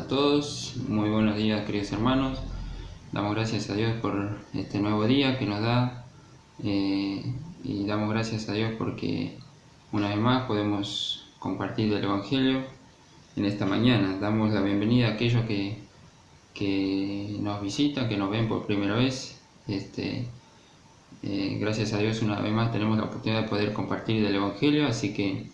a todos, muy buenos días queridos hermanos. Damos gracias a Dios por este nuevo día que nos da y damos gracias a Dios porque una vez más podemos compartir el Evangelio en esta mañana. Damos la bienvenida a aquellos que nos visitan, que nos ven por primera vez. Gracias a Dios una vez más tenemos la oportunidad de poder compartir del Evangelio, así que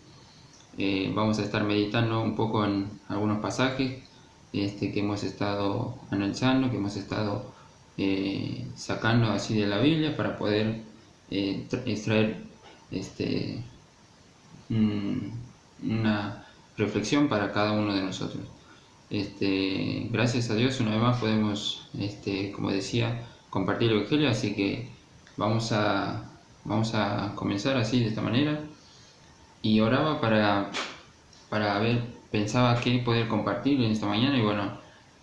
vamos a estar meditando un poco en algunos pasajes que hemos estado analizando, que hemos estado sacando así de la Biblia para poder extraer una reflexión para cada uno de nosotros. Gracias a Dios una vez más podemos, como decía, compartir el Evangelio, así que vamos a comenzar así de esta manera. Y oraba para ver, pensaba qué poder compartir en esta mañana, y bueno,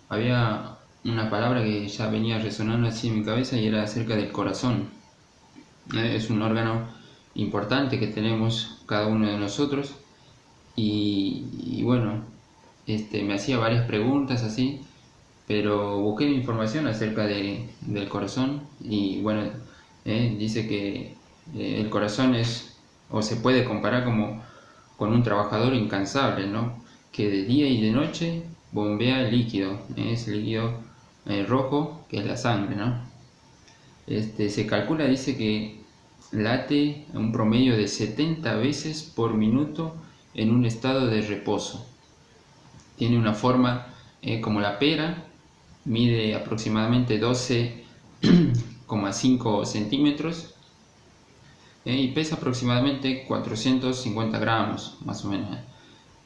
había una palabra que ya venía resonando así en mi cabeza y era acerca del corazón. Es un órgano importante que tenemos cada uno de nosotros y bueno, me hacía varias preguntas así, pero busqué información acerca del corazón y bueno, dice que el corazón o se puede comparar como con un trabajador incansable, ¿no? Que de día y de noche bombea líquido, ese líquido rojo que es la sangre, ¿no? Se calcula, dice que late un promedio de 70 veces por minuto en un estado de reposo. Tiene una forma como la pera, mide aproximadamente 12,5 centímetros y pesa aproximadamente 450 gramos, más o menos.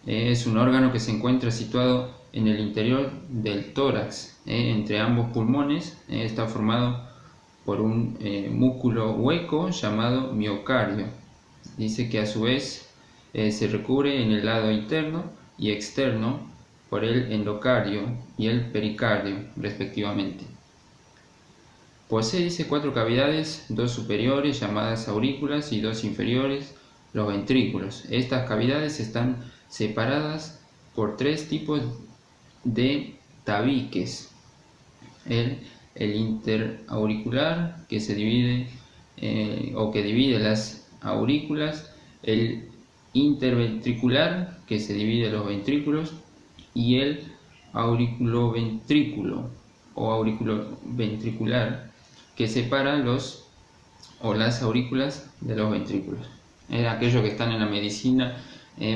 Es un órgano que se encuentra situado en el interior del tórax, entre ambos pulmones. Está formado por un músculo hueco llamado miocardio. Dice que a su vez se recubre en el lado interno y externo por el endocardio y el pericardio, respectivamente. Posee, dice, 4 cavidades, 2 superiores llamadas aurículas y 2 inferiores, los ventrículos. Estas cavidades están separadas por 3 tipos de tabiques. El interauricular, que se divide que divide las aurículas, el interventricular, que se divide los ventrículos, y el auriculoventrículo o auriculoventricular, que separa las aurículas de los ventrículos. Aquellos que están en la medicina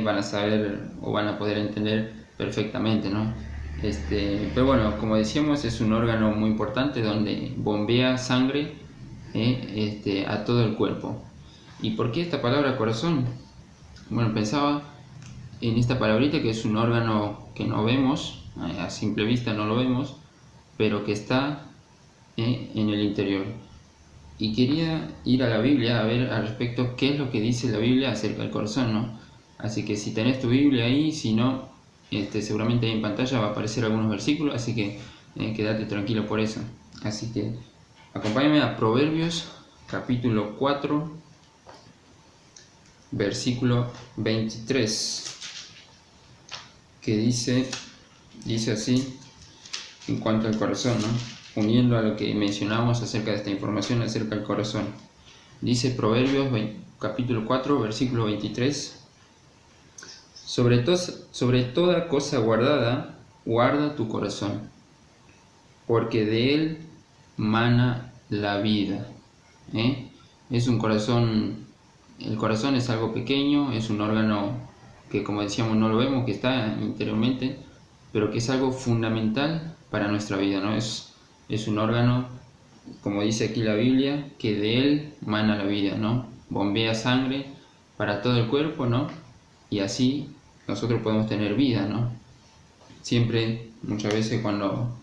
van a saber o van a poder entender perfectamente, ¿no? Pero bueno, como decíamos, es un órgano muy importante donde bombea sangre a todo el cuerpo. ¿Y por qué esta palabra corazón? Bueno, pensaba en esta palabrita, que es un órgano que no vemos, a simple vista no lo vemos, pero que está en el interior. Y quería ir a la Biblia a ver al respecto qué es lo que dice la Biblia acerca del corazón, ¿no? Así que si tenés tu Biblia ahí, si no, seguramente ahí en pantalla va a aparecer algunos versículos, así que quédate tranquilo por eso. Así que acompáñame a Proverbios capítulo 4, versículo 23, que dice así en cuanto al corazón, ¿no? Uniendo a lo que mencionamos acerca de esta información acerca del corazón. Dice Proverbios capítulo 4, versículo 23: sobre toda cosa guardada, guarda tu corazón, porque de él mana la vida. Es un corazón, el corazón es algo pequeño, es un órgano que, como decíamos, no lo vemos, que está interiormente, pero que es algo fundamental para nuestra vida, ¿no? Es un órgano, como dice aquí la Biblia, que de él mana la vida, ¿no? Bombea sangre para todo el cuerpo, ¿no? Y así nosotros podemos tener vida, ¿no? Siempre, muchas veces cuando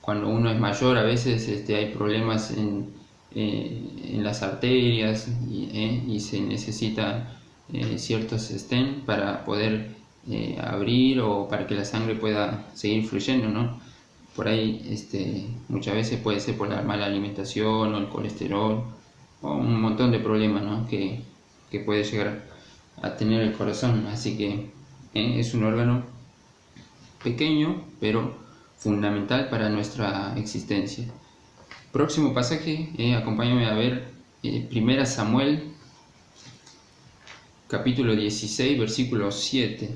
uno es mayor, a veces hay problemas en las arterias y se necesita ciertos stents para poder abrir o para que la sangre pueda seguir fluyendo, ¿no? Por ahí muchas veces puede ser por la mala alimentación o el colesterol o un montón de problemas, ¿no? que puede llegar a tener el corazón. Así que es un órgano pequeño, pero fundamental para nuestra existencia. Próximo pasaje, acompáñame a ver 1 Samuel, capítulo 16, versículo 7.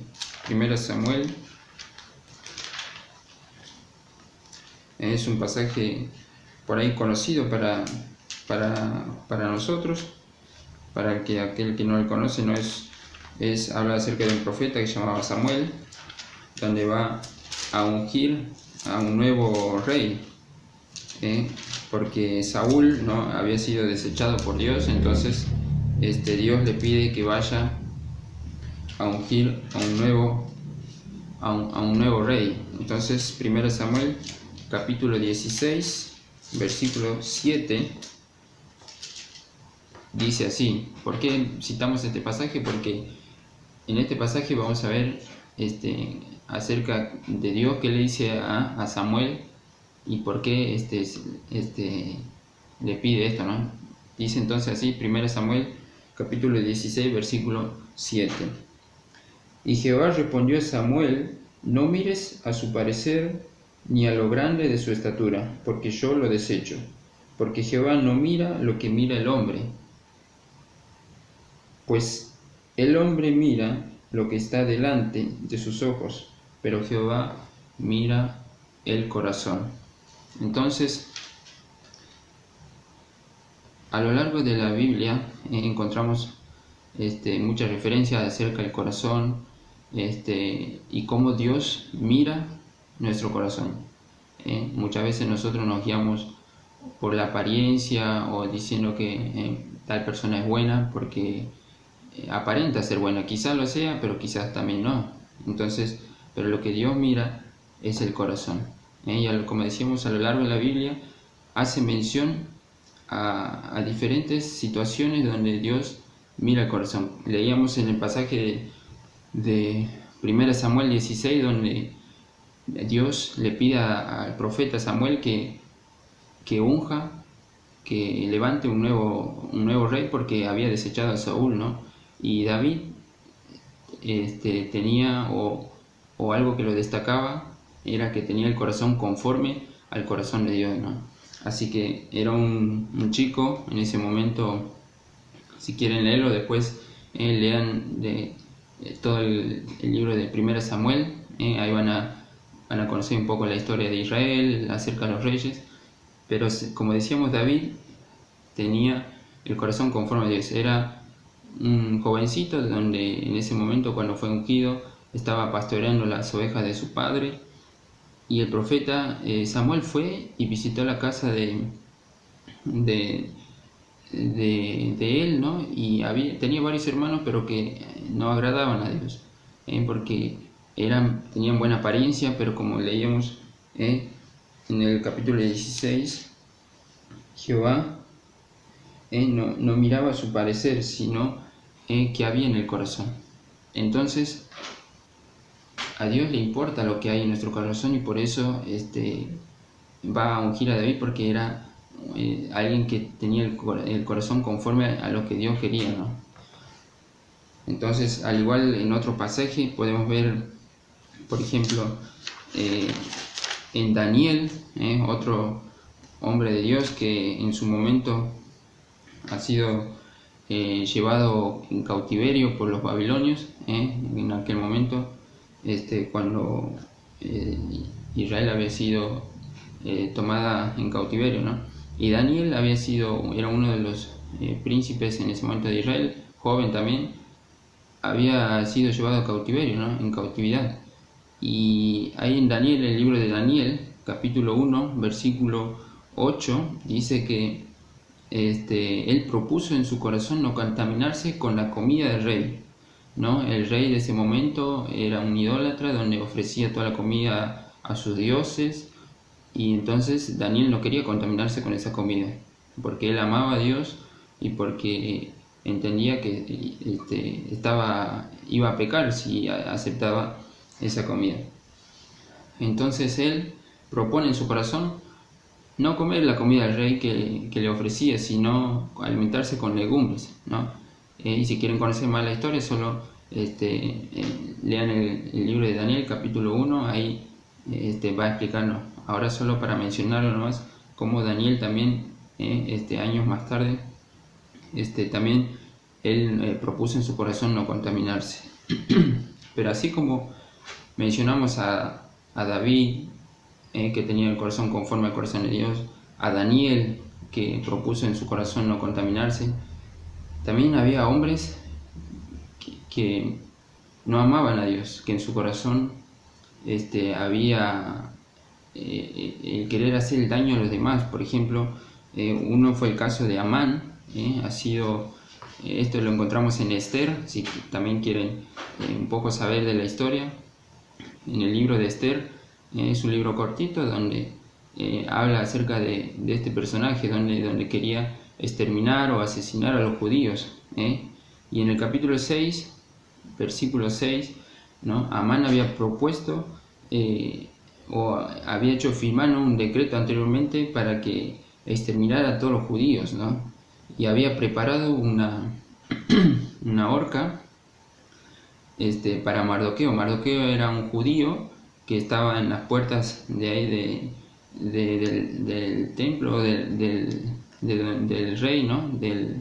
1 Samuel es un pasaje por ahí conocido para nosotros. Para aquel que no lo conoce, habla acerca de un profeta que se llamaba Samuel, donde va a ungir a un nuevo rey, porque Saúl no había sido desechado por Dios. Entonces Dios le pide que vaya a ungir a un nuevo rey. Entonces 1 Samuel capítulo 16 versículo 7 dice así. ¿Por qué citamos este pasaje? Porque en este pasaje vamos a ver acerca de Dios, que le dice a Samuel y por qué le pide esto, ¿no? Dice entonces así, 1 Samuel capítulo 16 versículo 7. Y Jehová respondió a Samuel: no mires a su parecer ni a lo grande de su estatura, porque yo lo desecho, porque Jehová no mira lo que mira el hombre, pues el hombre mira lo que está delante de sus ojos, pero Jehová mira el corazón. Entonces, a lo largo de la Biblia encontramos muchas referencias acerca del corazón, y cómo Dios mira nuestro corazón. Muchas veces nosotros nos guiamos por la apariencia, o diciendo que tal persona es buena porque aparenta ser buena. Quizás lo sea, pero quizás también no. Entonces, pero lo que Dios mira es el corazón. Y como decíamos, a lo largo de la Biblia hace mención a diferentes situaciones donde Dios mira el corazón. Leíamos en el pasaje de 1 Samuel 16, donde Dios le pide al profeta Samuel que unja, que levante un nuevo rey, porque había desechado a Saúl, ¿no? Y David tenía, o algo que lo destacaba, era que tenía el corazón conforme al corazón de Dios, ¿no? Así que era un chico en ese momento. Si quieren leerlo después, lean todo el libro de 1 Samuel. Ahí van a conocer un poco la historia de Israel, acerca de los reyes. Pero como decíamos, David tenía el corazón conforme a Dios. Era un jovencito donde en ese momento, cuando fue ungido, estaba pastoreando las ovejas de su padre, y el profeta Samuel fue y visitó la casa de él, ¿no? Y tenía varios hermanos, pero que no agradaban a Dios, porque tenían buena apariencia, pero como leíamos en el capítulo 16, Jehová no miraba su parecer, sino que había en el corazón. Entonces, a Dios le importa lo que hay en nuestro corazón, y por eso va a ungir a David, porque era alguien que tenía el corazón conforme a lo que Dios quería, ¿no? Entonces, al igual en otro pasaje podemos ver, por ejemplo, en Daniel, otro hombre de Dios que en su momento ha sido llevado en cautiverio por los babilonios, en aquel momento, cuando Israel había sido tomada en cautiverio, ¿no? Y Daniel era uno de los príncipes en ese momento de Israel, joven también, había sido llevado a cautiverio, ¿no? En cautividad. Y ahí en Daniel, el libro de Daniel, capítulo 1, versículo 8, dice que él propuso en su corazón no contaminarse con la comida del rey, ¿no? El rey de ese momento era un idólatra, donde ofrecía toda la comida a sus dioses. Y entonces Daniel no quería contaminarse con esa comida, porque él amaba a Dios y porque entendía que iba a pecar si aceptaba esa comida. Entonces él propone en su corazón no comer la comida del rey que le ofrecía, sino alimentarse con legumbres, ¿no? Y si quieren conocer más la historia, solo lean el libro de Daniel, capítulo 1, ahí va a explicarnos. Ahora solo para mencionarlo nomás, como Daniel también, años más tarde, también él propuso en su corazón no contaminarse. Pero así como mencionamos a David, que tenía el corazón conforme al corazón de Dios, a Daniel, que propuso en su corazón no contaminarse, también había hombres que no amaban a Dios, que en su corazón había el querer hacer el daño a los demás. Por ejemplo, uno fue el caso de Amán. Esto lo encontramos en Esther, si también quieren un poco saber de la historia. En el libro de Esther, es un libro cortito donde habla acerca de este personaje, donde quería exterminar o asesinar a los judíos. Y en el capítulo 6, versículo 6, ¿no? Amán había propuesto o había hecho firmar, ¿no?, un decreto anteriormente para que exterminara a todos los judíos, ¿no? Y había preparado una horca para Mardoqueo. Mardoqueo era un judío que estaba en las puertas de ahí del templo del rey, ¿no? De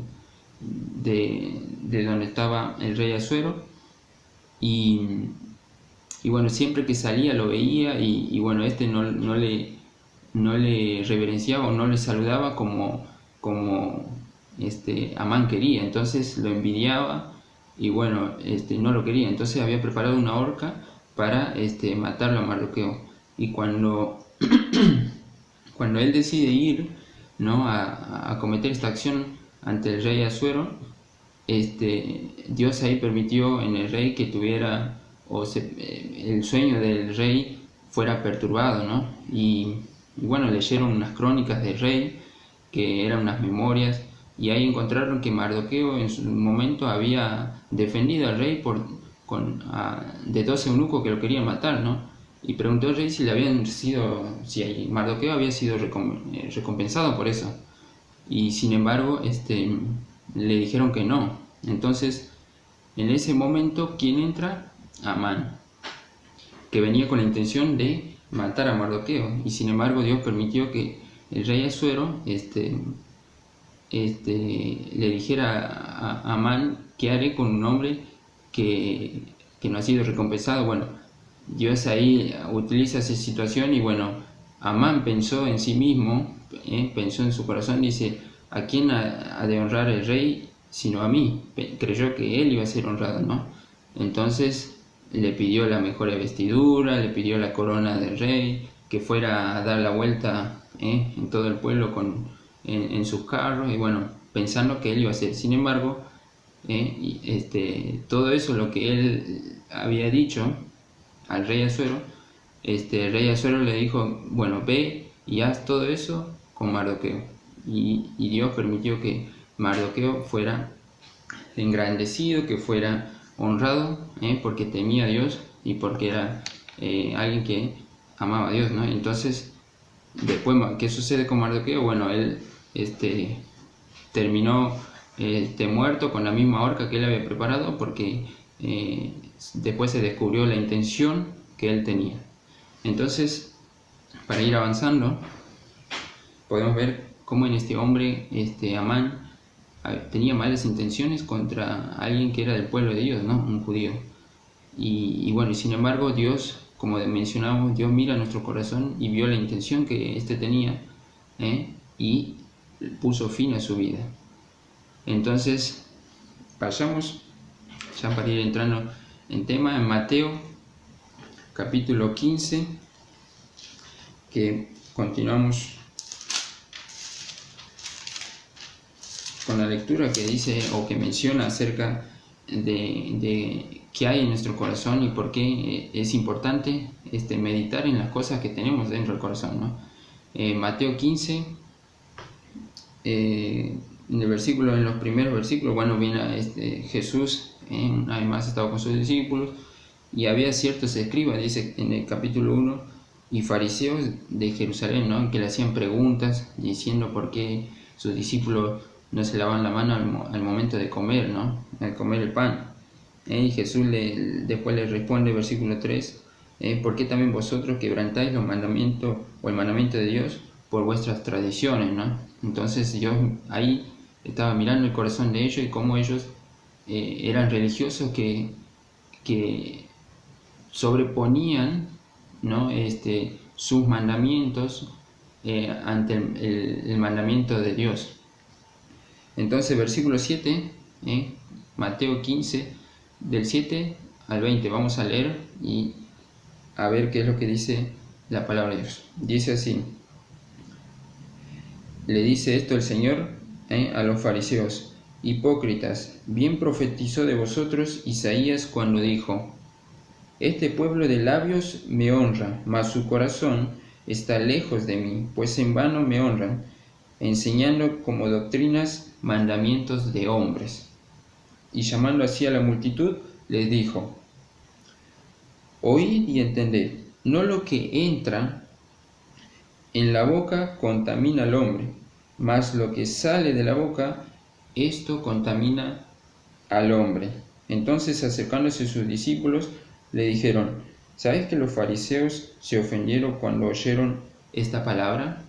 donde estaba el rey Asuero, y bueno, siempre que salía lo veía, y bueno, no le reverenciaba o no le saludaba como Amán quería. Entonces lo envidiaba y bueno, no lo quería. Entonces había preparado una horca para matarlo a Mardoqueo. Y cuando él decide ir, ¿no?, a cometer esta acción ante el rey Asuero, Dios ahí permitió en el rey que tuviera el sueño del rey fuera perturbado, ¿no? Y bueno, leyeron unas crónicas del rey, que eran unas memorias, y ahí encontraron que Mardoqueo en su momento había defendido al rey de 12 eunucos que lo querían matar, ¿no? Y preguntó al rey si Mardoqueo había sido recompensado por eso. Y sin embargo, le dijeron que no. Entonces, en ese momento, ¿quién entra? Amán, que venía con la intención de matar a Mardoqueo. Y sin embargo, Dios permitió que el rey Asuero le dijera a Amán: ¿qué haré con un hombre que no ha sido recompensado? Bueno, Dios ahí utiliza esa situación, y bueno, Amán pensó en sí mismo, pensó en su corazón, dice: ¿a quién ha de honrar el rey sino a mí? Creyó que él iba a ser honrado, ¿no? Entonces le pidió la mejor vestidura, le pidió la corona del rey, que fuera a dar la vuelta en todo el pueblo en sus carros, y bueno, pensando que él iba a hacer. Sin embargo, todo eso, lo que él había dicho al rey Asuero, el rey Asuero le dijo: bueno, ve y haz todo eso con Mardoqueo. Y Dios permitió que Mardoqueo fuera engrandecido, que fuera honrado, porque temía a Dios y porque era alguien que amaba a Dios, ¿no? Entonces, después, ¿qué sucede con Mardoqueo? Bueno, él terminó muerto con la misma horca que él había preparado, porque después se descubrió la intención que él tenía. Entonces, para ir avanzando, podemos ver cómo en este hombre, Amán, tenía malas intenciones contra alguien que era del pueblo de Dios, ¿no? Un judío. Y bueno, sin embargo, Dios, como mencionamos, Dios mira nuestro corazón y vio la intención que tenía, y puso fin a su vida. Entonces, pasamos ya para ir entrando en tema, en Mateo capítulo 15, que continuamos con la lectura que dice o que menciona acerca de qué hay en nuestro corazón y por qué es importante meditar en las cosas que tenemos dentro del corazón, ¿no? Mateo 15, en los primeros versículos, bueno, viene Jesús, además estaba con sus discípulos, y había ciertos escribas, dice en el capítulo 1, y fariseos de Jerusalén, ¿no?, que le hacían preguntas diciendo por qué sus discípulos no se lavan la mano al momento de comer, ¿no?, al comer el pan. Y Jesús después le responde, versículo 3, ¿Por qué también vosotros quebrantáis los mandamientos o el mandamiento de Dios por vuestras tradiciones, ¿no? Entonces yo ahí estaba mirando el corazón de ellos y cómo ellos eran religiosos que sobreponían, ¿no? Sus mandamientos ante el mandamiento de Dios. Entonces, versículo 7, Mateo 15, del 7 al 20, vamos a leer y a ver qué es lo que dice la palabra de Dios. Dice así: le dice esto el Señor a los fariseos: hipócritas, bien profetizó de vosotros Isaías cuando dijo: este pueblo de labios me honra, mas su corazón está lejos de mí, pues en vano me honran, enseñando como doctrinas mandamientos de hombres. Y llamando así a la multitud, les dijo: oíd y entended, no lo que entra en la boca contamina al hombre, mas lo que sale de la boca, esto contamina al hombre. Entonces, acercándose sus discípulos, le dijeron: ¿sabéis que los fariseos se ofendieron cuando oyeron esta palabra?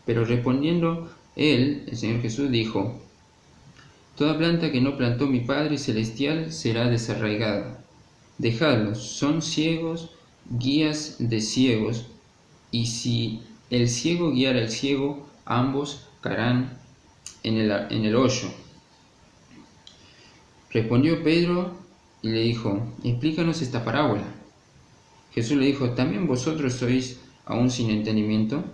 Pero respondiendo él, el Señor Jesús, dijo: toda planta que no plantó mi Padre Celestial será desarraigada. Dejadlos, son ciegos, guías de ciegos, y si el ciego guiara al ciego, ambos caerán en el hoyo. Respondió Pedro y le dijo: explícanos esta parábola. Jesús le dijo: ¿también vosotros sois aún sin entendimiento?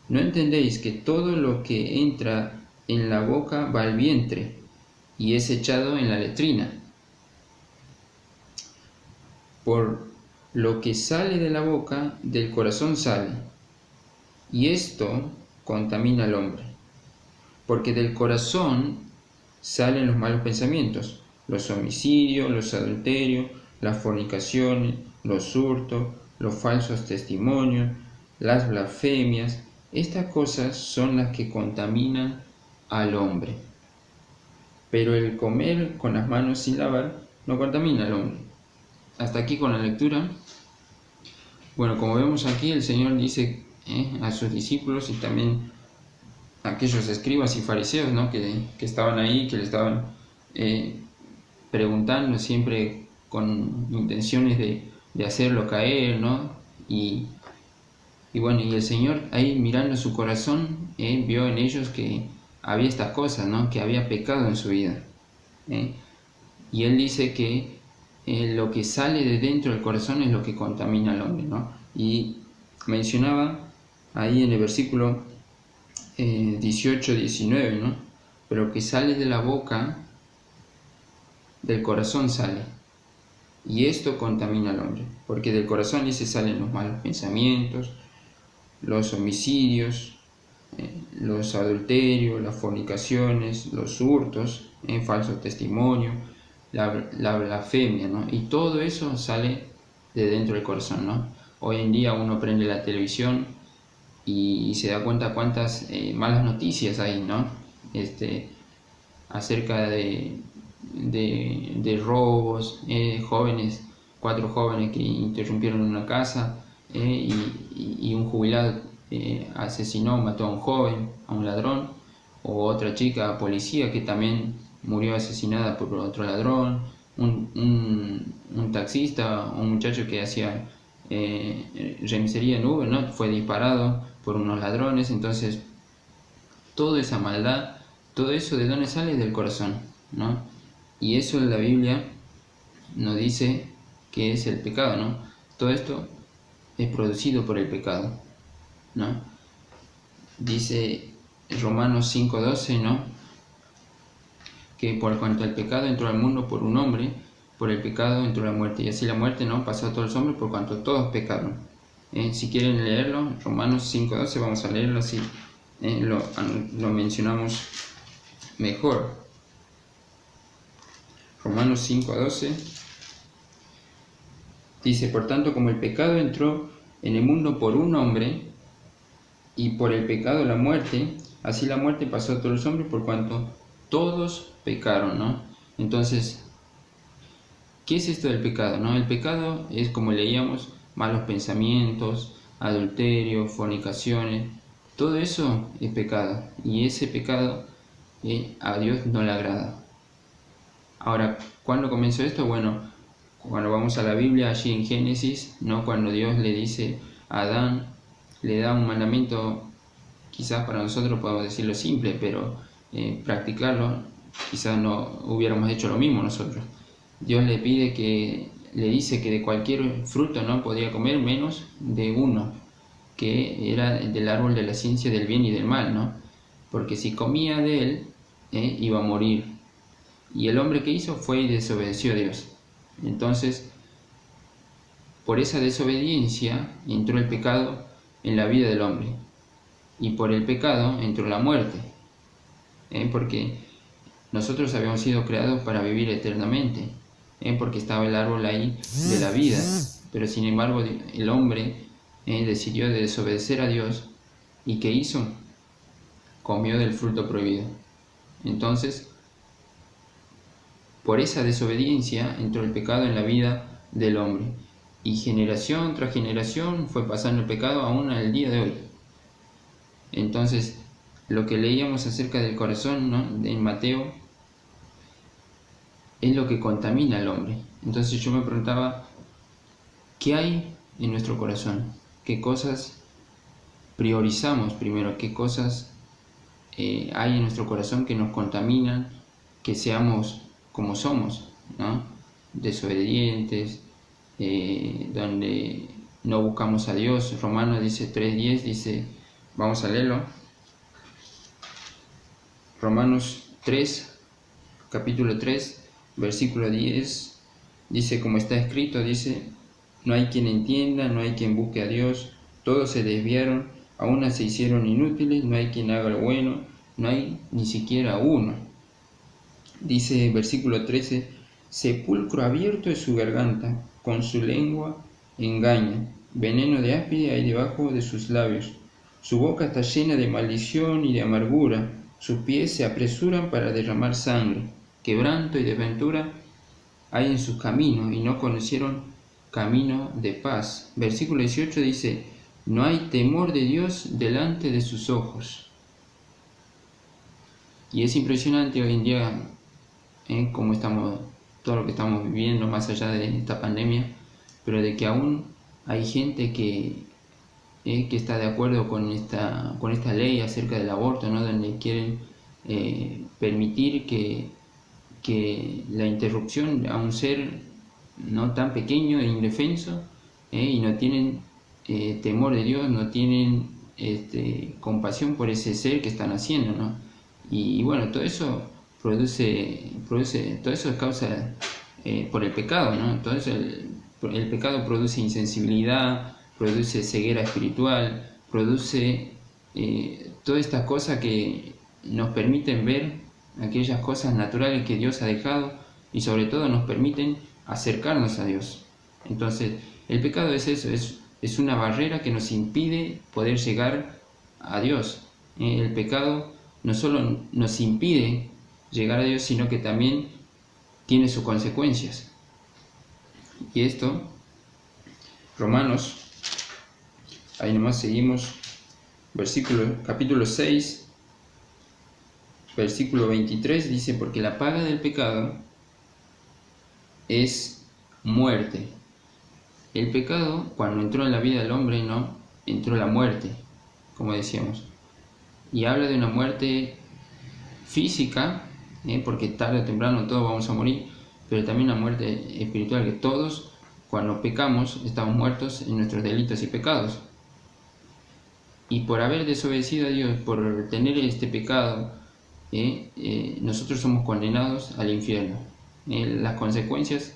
¿No entendéis que todo lo que entra en la boca va al vientre y es echado en la letrina? Por lo que sale de la boca, del corazón sale, y esto contamina al hombre. Porque del corazón salen los malos pensamientos, los homicidios, los adulterios, las fornicaciones, los hurtos, los falsos testimonios, las blasfemias. Estas cosas son las que contaminan al hombre. Pero el comer con las manos sin lavar no contamina al hombre. Hasta aquí con la lectura. Bueno, como vemos aquí, el Señor dice a sus discípulos y también a aquellos escribas y fariseos, ¿no? que estaban ahí, que le estaban preguntando siempre con intenciones de hacerlo caer, ¿no? Y bueno, y el Señor ahí mirando su corazón, vio en ellos que había estas cosas, ¿no? Que había pecado en su vida. Y Él dice que lo que sale de dentro del corazón es lo que contamina al hombre, ¿no? Y mencionaba ahí en el versículo 18-19, ¿no? Pero lo que sale de la boca, del corazón sale, y esto contamina al hombre, porque del corazón, dice, salen los malos pensamientos, los homicidios, los adulterios, las fornicaciones, los hurtos, falsos testimonios, la blasfemia, ¿no? Y todo eso sale de dentro del corazón, ¿no? Hoy en día uno prende la televisión y se da cuenta cuántas malas noticias hay, ¿no? Acerca de robos, jóvenes, 4 jóvenes que interrumpieron una casa, y un jubilado asesinó, mató a un joven, a un ladrón, o otra chica policía que también murió asesinada por otro ladrón, un taxista, un muchacho que hacía remisería en Uber, ¿no? Fue disparado por unos ladrones. Entonces, toda esa maldad, todo eso, ¿de dónde sale? Del corazón, ¿no? Y eso la Biblia nos dice que es el pecado, ¿no? Todo esto es producido por el pecado, ¿no? Dice Romanos 5:12, ¿no? Que por cuanto el pecado entró al mundo por un hombre, por el pecado entró la muerte, y así la muerte, ¿no?, pasó a todos los hombres por cuanto todos pecaron. Si quieren leerlo, Romanos 5:12, vamos a leerlo así, lo mencionamos mejor. Romanos 5:12 dice: por tanto, como el pecado entró en el mundo por un hombre, y por el pecado la muerte, así la muerte pasó a todos los hombres por cuanto todos pecaron, ¿no? Entonces, ¿qué es esto del pecado, no? El pecado es, como leíamos, malos pensamientos, adulterio, fornicaciones. Todo eso es pecado, y ese pecado a Dios no le agrada. Ahora, ¿cuándo comenzó esto? Bueno, cuando vamos a la Biblia, allí en Génesis, ¿no? Cuando Dios le dice a Adán, le da un mandamiento, quizás para nosotros podemos decirlo simple, pero practicarlo, quizás no hubiéramos hecho lo mismo nosotros. Dios le dice que de cualquier fruto no podía comer menos de uno, que era del árbol de la ciencia del bien y del mal, ¿no? Porque si comía de él, iba a morir. Y el hombre que hizo fue y desobedeció a Dios. Entonces, por esa desobediencia entró el pecado en la vida del hombre. Y por el pecado entró la muerte. Porque nosotros habíamos sido creados para vivir eternamente. Porque estaba el árbol ahí de la vida. Pero sin embargo, el hombre decidió desobedecer a Dios. ¿Y qué hizo? Comió del fruto prohibido. Entonces, por esa desobediencia entró el pecado en la vida del hombre. Y generación tras generación fue pasando el pecado aún al día de hoy. Entonces, lo que leíamos acerca del corazón, ¿no?, en Mateo, es lo que contamina al hombre. Entonces yo me preguntaba, ¿qué hay en nuestro corazón? ¿Qué cosas priorizamos primero? ¿Qué cosas hay en nuestro corazón que nos contaminan, que seamos como somos, ¿no? Desobedientes, donde no buscamos a Dios? Romanos dice 3:10, dice, vamos a leerlo. Romanos 3, capítulo 3, versículo 10, dice, como está escrito, dice, no hay quien entienda, no hay quien busque a Dios, todos se desviaron, a una se hicieron inútiles, no hay quien haga lo bueno, no hay ni siquiera uno. Dice versículo 13, sepulcro abierto es su garganta, con su lengua engaña, veneno de áspide hay debajo de sus labios, su boca está llena de maldición y de amargura, sus pies se apresuran para derramar sangre, quebranto y desventura hay en sus caminos, y no conocieron camino de paz. Versículo 18 dice, no hay temor de Dios delante de sus ojos. Y es impresionante hoy en día cómo estamos, todo lo que estamos viviendo más allá de esta pandemia, pero de que aún hay gente que está de acuerdo con esta ley acerca del aborto, ¿no?, donde quieren permitir que la interrupción a un ser no tan pequeño e indefenso, y no tienen temor de Dios, no tienen compasión por ese ser que están haciendo, ¿no? Y bueno, todo eso produce todo eso es causa por el pecado, ¿no? Entonces el pecado produce insensibilidad, produce ceguera espiritual, produce todas estas cosas que nos permiten ver aquellas cosas naturales que Dios ha dejado, y sobre todo nos permiten acercarnos a Dios. Entonces el pecado es eso, es una barrera que nos impide poder llegar a Dios. El pecado no solo nos impide llegar a Dios, sino que también tiene sus consecuencias. Y esto, Romanos, ahí nomás seguimos, capítulo 6, versículo 23, dice, porque la paga del pecado es muerte. El pecado, cuando entró en la vida del hombre, no entró la muerte, como decíamos, y habla de una muerte física, porque tarde o temprano todos vamos a morir, pero también una muerte espiritual, que todos, cuando pecamos, estamos muertos en nuestros delitos y pecados. Y por haber desobedecido a Dios, por tener este pecado, nosotros somos condenados al infierno. Las consecuencias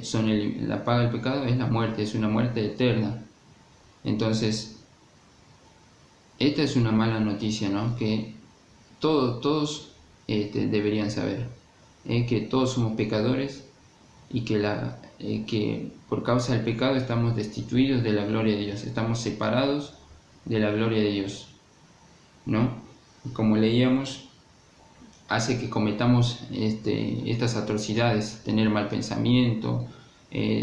son la paga del pecado es la muerte, es una muerte eterna. Entonces, esta es una mala noticia, ¿no?, que todos deberían saber, que todos somos pecadores, y que por causa del pecado estamos destituidos de la gloria de Dios, estamos separados de la gloria de Dios, ¿no? Como leíamos, hace que cometamos estas atrocidades, tener mal pensamiento,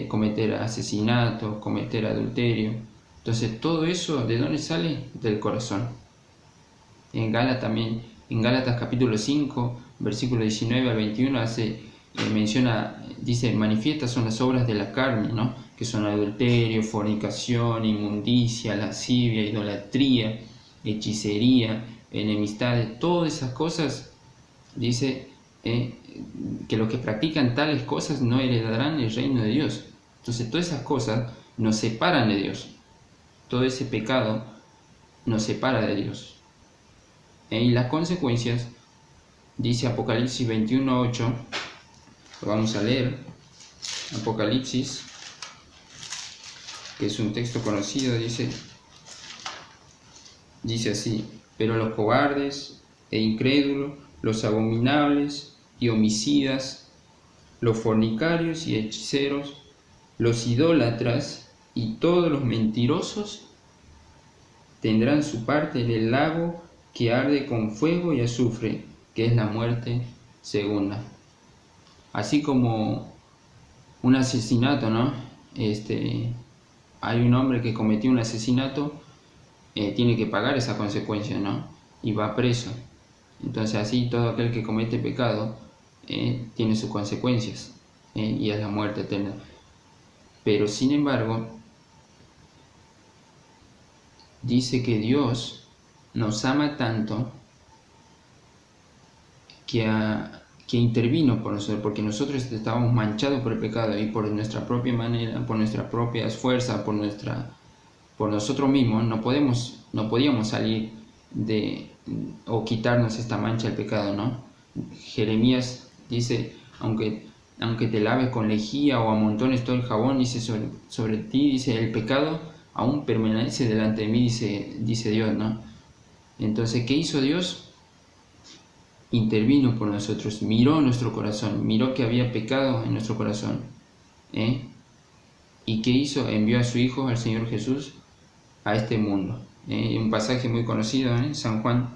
cometer asesinato, cometer adulterio. Entonces todo eso, ¿de dónde sale? Del corazón. En Gálatas capítulo 5, versículo 19 al 21 dice, manifiestas son las obras de la carne, ¿no? Que son adulterio, fornicación, inmundicia, lascivia, idolatría, hechicería, enemistades, todas esas cosas, dice que los que practican tales cosas no heredarán el reino de Dios. Entonces todas esas cosas nos separan de Dios. Todo ese pecado nos separa de Dios. Y las consecuencias, dice Apocalipsis 21:8, lo vamos a leer. Apocalipsis, que es un texto conocido, dice así: pero los cobardes e incrédulos, los abominables y homicidas, los fornicarios y hechiceros, los idólatras y todos los mentirosos tendrán su parte en el lago que arde con fuego y azufre, que es la muerte segunda. Así como un asesinato, ¿no? Hay un hombre que cometió un asesinato, tiene que pagar esa consecuencia, ¿no? Y va preso. Entonces así todo aquel que comete pecado tiene sus consecuencias, y es la muerte eterna. Pero sin embargo, dice que Dios nos ama tanto que intervino por nosotros, porque nosotros estábamos manchados por el pecado, y por nuestra propia manera, por nuestras propias fuerzas, por nosotros mismos, no podíamos salir o quitarnos esta mancha del pecado, ¿no? Jeremías dice, aunque te laves con lejía o amontones todo el jabón, dice sobre ti, dice, el pecado aún permanece delante de mí, dice Dios, ¿no? Entonces, ¿qué hizo Dios? Intervino por nosotros, miró nuestro corazón, miró que había pecado en nuestro corazón. ¿Y qué hizo? Envió a su Hijo, al Señor Jesús, a este mundo. Un pasaje muy conocido, San Juan,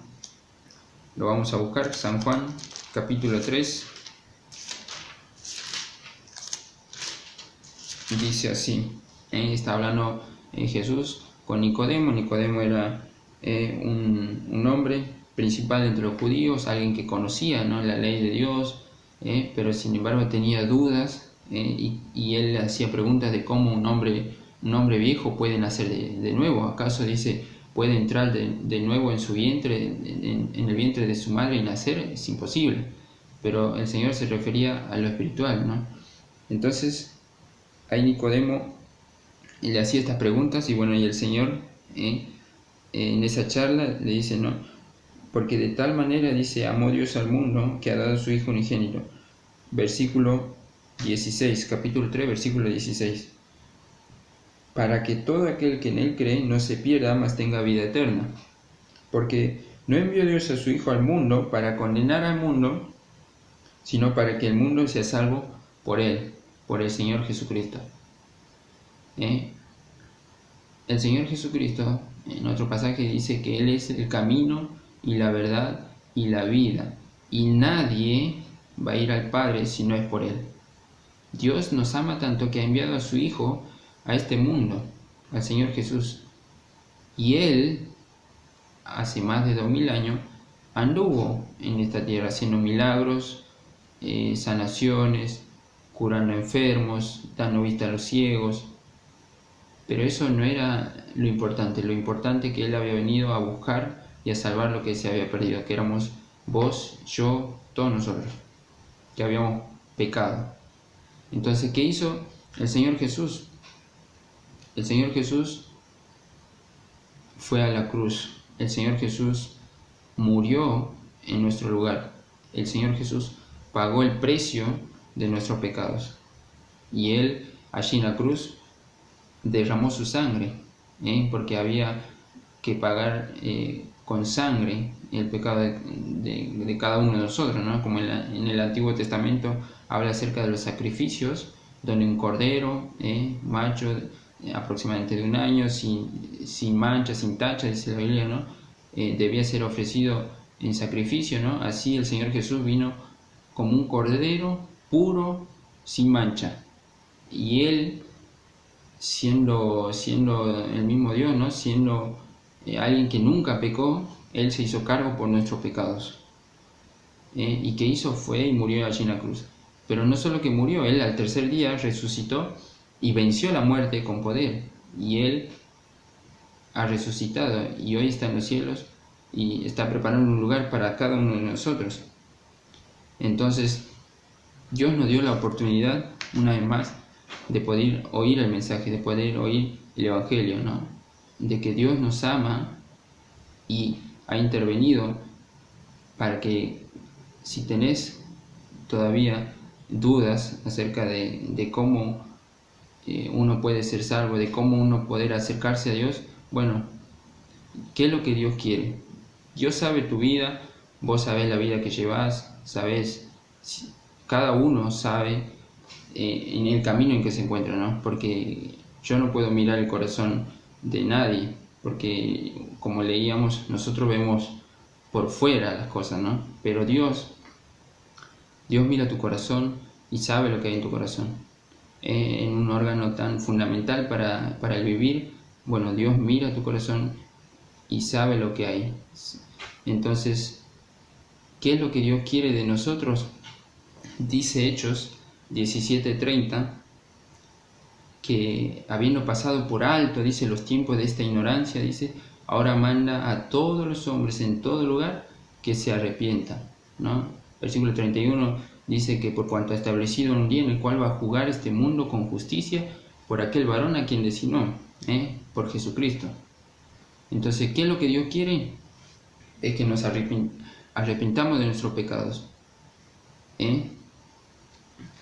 lo vamos a buscar, San Juan, capítulo 3, dice así, está hablando Jesús con Nicodemo. Nicodemo era un hombre principal entre los judíos, alguien que conocía, ¿no?, la ley de Dios, pero sin embargo tenía dudas, y él hacía preguntas de cómo un hombre viejo puede nacer de nuevo. ¿Acaso, dice, puede entrar de nuevo en su vientre, en el vientre de su madre y nacer? Es imposible. Pero el Señor se refería a lo espiritual, ¿no? Entonces ahí Nicodemo le hacía estas preguntas, y bueno, y el Señor en esa charla le dice, no, porque de tal manera, dice, amó Dios al mundo que ha dado a su Hijo unigénito. Versículo 16, capítulo 3, versículo 16. Para que todo aquel que en él cree no se pierda, mas tenga vida eterna. Porque no envió Dios a su Hijo al mundo para condenar al mundo, sino para que el mundo sea salvo por él, por el Señor Jesucristo. El Señor Jesucristo, en otro pasaje, dice que Él es el camino y la verdad y la vida, y nadie va a ir al Padre si no es por Él. Dios nos ama tanto que ha enviado a su Hijo a este mundo, al Señor Jesús, y Él, hace más de 2000 años, anduvo en esta tierra haciendo milagros, sanaciones, curando enfermos, dando vista a los ciegos. Pero eso no era lo importante que Él había venido a buscar y a salvar lo que se había perdido, que éramos vos, yo, todos nosotros, que habíamos pecado. Entonces, ¿qué hizo el Señor Jesús? El Señor Jesús fue a la cruz. El Señor Jesús murió en nuestro lugar. El Señor Jesús pagó el precio de nuestros pecados. Y Él, allí en la cruz, derramó su sangre, porque había que pagar con sangre el pecado de cada uno de nosotros, ¿no? Como en el Antiguo Testamento habla acerca de los sacrificios, donde un cordero macho, aproximadamente de 1 año, sin mancha, sin tacha, dice la Biblia, ¿no? Debía ser ofrecido en sacrificio, ¿no? Así el Señor Jesús vino como un cordero puro, sin mancha, Y Él, siendo el mismo Dios, ¿no? Siendo alguien que nunca pecó, Él se hizo cargo por nuestros pecados. Y que hizo fue y murió allí en la cruz. Pero no solo que murió, Él al tercer día resucitó y venció la muerte con poder. Y Él ha resucitado y hoy está en los cielos y está preparando un lugar para cada uno de nosotros. Entonces, Dios nos dio la oportunidad, una vez más, de poder oír el mensaje, de poder oír el Evangelio, ¿no? De que Dios nos ama y ha intervenido para que, si tenés todavía dudas acerca de cómo uno puede ser salvo, de cómo uno poder acercarse a Dios, bueno, ¿qué es lo que Dios quiere? Dios sabe tu vida, vos sabés la vida que llevas, sabés, cada uno sabe en el camino en que se encuentra, ¿no? Porque yo no puedo mirar el corazón de nadie, porque como leíamos, nosotros vemos por fuera las cosas, ¿no? Pero Dios mira tu corazón y sabe lo que hay en tu corazón. En un órgano tan fundamental para el vivir, bueno, Dios mira tu corazón y sabe lo que hay. Entonces, ¿qué es lo que Dios quiere de nosotros? Dice Hechos 17:30, que habiendo pasado por alto, dice, los tiempos de esta ignorancia, dice, ahora manda a todos los hombres en todo lugar que se arrepientan, ¿no? Versículo 31 dice que por cuanto ha establecido un día en el cual va a jugar este mundo con justicia por aquel varón a quien designó, por Jesucristo. Entonces, ¿qué es lo que Dios quiere? Es que nos arrepintamos de nuestros pecados.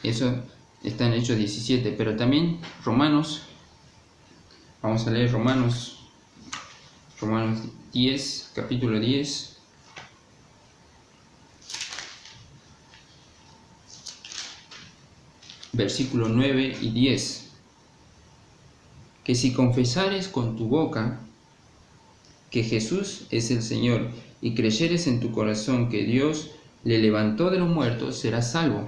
Eso está en Hechos 17, pero también Romanos, vamos a leer Romanos 10, capítulo 10. Versículo 9 y 10. Que si confesares con tu boca que Jesús es el Señor y creyeres en tu corazón que Dios le levantó de los muertos, serás salvo.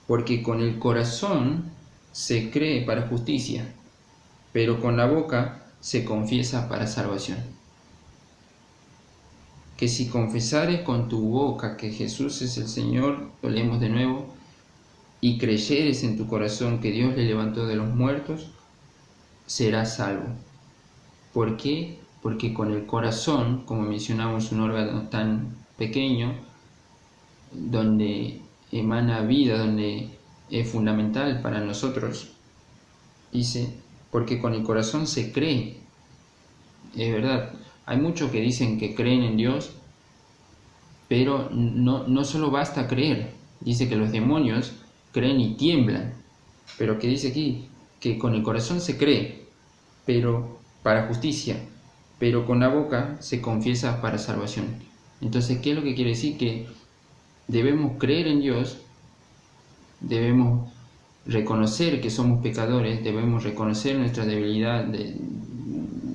Porque con el corazón se cree para justicia, pero con la boca se confiesa para salvación. Que si confesares con tu boca que Jesús es el Señor, lo leemos de nuevo, y creyeres en tu corazón que Dios le levantó de los muertos, serás salvo. ¿Por qué? Porque con el corazón, como mencionamos, un órgano tan pequeño, donde emana vida, donde es fundamental para nosotros, dice, porque con el corazón se cree. Es verdad, hay muchos que dicen que creen en Dios, pero no solo basta creer. Dice que los demonios creen y tiemblan, pero que dice aquí que con el corazón se cree, pero para justicia, pero con la boca se confiesa para salvación. Entonces, ¿qué es lo que quiere decir? Que debemos creer en Dios, debemos reconocer que somos pecadores, debemos reconocer nuestra debilidad,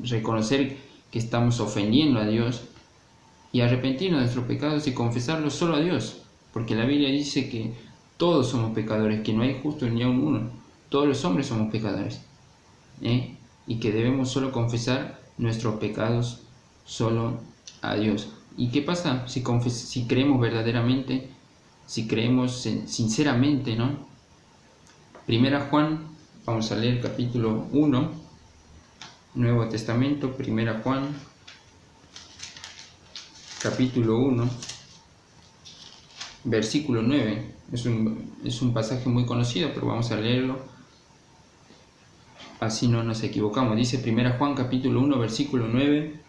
reconocer que estamos ofendiendo a Dios y arrepentirnos de nuestros pecados y confesarlos solo a Dios, porque la Biblia dice que todos somos pecadores, que no hay justo ni aun uno, todos los hombres somos pecadores, y que debemos solo confesar nuestros pecados solo a Dios. ¿Y qué pasa si creemos verdaderamente, si creemos sinceramente, ¿no? Primera Juan, vamos a leer capítulo 1, Nuevo Testamento, Primera Juan, capítulo 1, versículo 9. Es un pasaje muy conocido, pero vamos a leerlo, así no nos equivocamos. Dice Primera Juan, capítulo 1, versículo 9.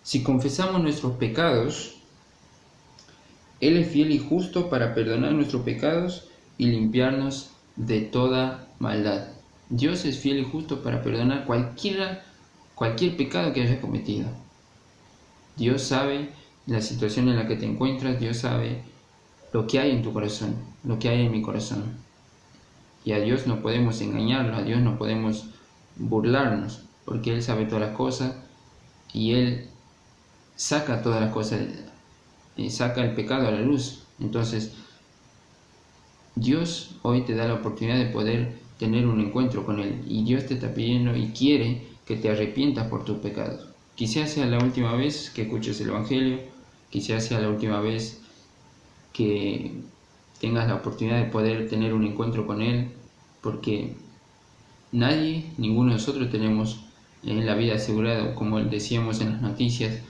Si confesamos nuestros pecados, Él es fiel y justo para perdonar nuestros pecados y limpiarnos de toda maldad. Dios es fiel y justo para perdonar cualquier pecado que hayas cometido. Dios sabe la situación en la que te encuentras, Dios sabe lo que hay en tu corazón, lo que hay en mi corazón. Y a Dios no podemos engañarlo, a Dios no podemos burlarnos, porque Él sabe todas las cosas y Él saca todas las cosas, saca el pecado a la luz. Entonces, Dios hoy te da la oportunidad de poder tener un encuentro con Él, y Dios te está pidiendo y quiere que te arrepientas por tus pecados. Quizás sea la última vez que escuches el Evangelio, quizás sea la última vez que tengas la oportunidad de poder tener un encuentro con Él, porque ninguno de nosotros tenemos la vida asegurada. Como decíamos en las noticias,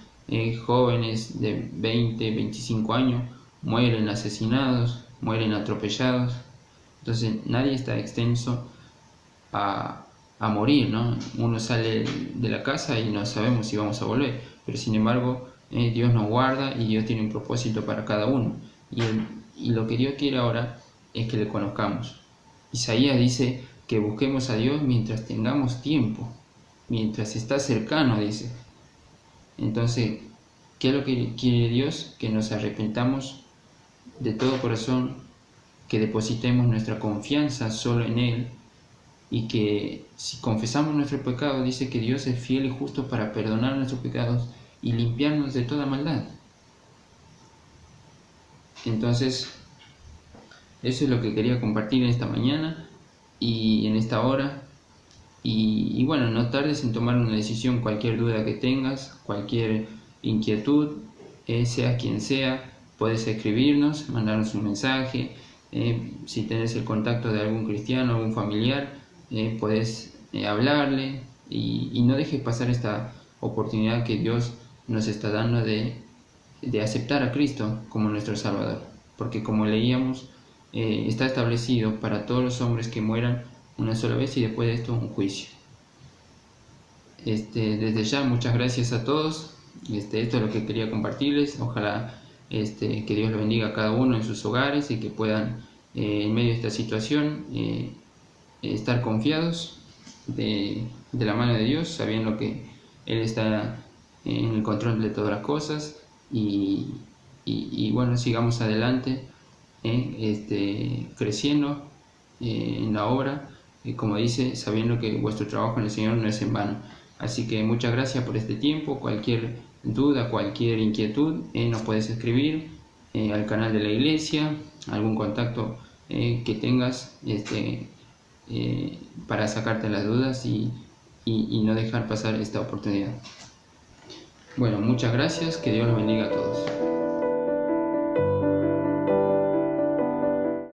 jóvenes de 20, 25 años mueren asesinados, mueren atropellados. Entonces nadie está extenso a morir, ¿no? Uno sale de la casa y no sabemos si vamos a volver, pero sin embargo Dios nos guarda y Dios tiene un propósito para cada uno. Y lo que Dios quiere ahora es que le conozcamos. Isaías dice que busquemos a Dios mientras tengamos tiempo, mientras está cercano, dice. Entonces, ¿qué es lo que quiere Dios? Que nos arrepentamos de todo corazón, que depositemos nuestra confianza solo en Él, y que si confesamos nuestro pecado, dice que Dios es fiel y justo para perdonar nuestros pecados y limpiarnos de toda maldad. Entonces, eso es lo que quería compartir en esta mañana y en esta hora. Y bueno, no tardes en tomar una decisión. Cualquier duda que tengas, cualquier inquietud, sea quien sea, puedes escribirnos, mandarnos un mensaje. Si tenés el contacto de algún cristiano, algún familiar, puedes hablarle, y no dejes pasar esta oportunidad que Dios nos está dando de aceptar a Cristo como nuestro Salvador, porque como leíamos, está establecido para todos los hombres que mueran una sola vez, y después de esto un juicio. Desde ya, muchas gracias a todos. Esto es lo que quería compartirles. Ojalá que Dios los bendiga a cada uno en sus hogares, y que puedan en medio de esta situación estar confiados de la mano de Dios, sabiendo que Él está en el control de todas las cosas. Y bueno, sigamos adelante, creciendo en la obra, como dice, sabiendo que vuestro trabajo en el Señor no es en vano. Así que muchas gracias por este tiempo. Cualquier duda, cualquier inquietud, nos puedes escribir al canal de la iglesia, algún contacto que tengas para sacarte las dudas y no dejar pasar esta oportunidad. Bueno, muchas gracias, que Dios los bendiga a todos.